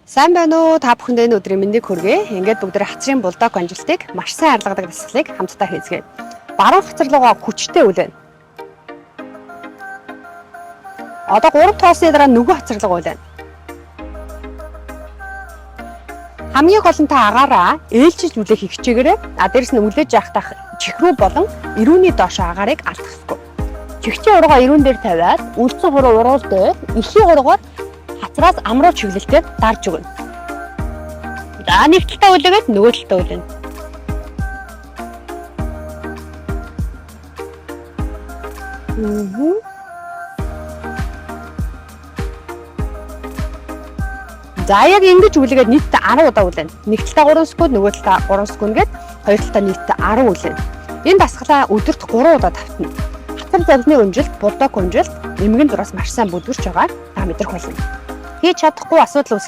Сайн байна уу? Та бүхэнд энэ өдрийн мэндийг хүргэе. Ингээд бүгдээ хацрын булдог амжилтыг маш сайн арилгадаг дасгалыг хамтдаа хийцгээе. Баруун хацралгаа хүчтэй үлээн. Одоо 3 тоосны дараа нөгөө хацралгаа үлээн. Хамгийн гол нь та агаараа ээлжиж үлээх хичээгээрээ дээрэс нь үлээж явахдаа чихрүү болон ирүүний доош агаарыг алдахгүй. Чихчийн ургаа ирүүн дээр тавиад үлцэн хуруу уруул дээр эхийн уруугаар хацраас амруу чиглэлтэй дарж өгнө. За нэг талдаа үлээгээд нөгөө талдаа үлээнэ. За яг ингэж үлээгээд нийтдээ 10 удаа үлээнэ. Нэг талдаа 3 секунд, нөгөө талдаа 3 секунд гээд хоёр талдаа нийтдээ 10 үлээнэ. Энэ дасгалаа өдөрт 3 удаа давтна. Хацар завсны өнжилт, булдог өнжилт эмгэн дураас маш сайн бүдгэрч байгаа та мэдрэх болно. Хийж чадахгүй асуудал үүсэх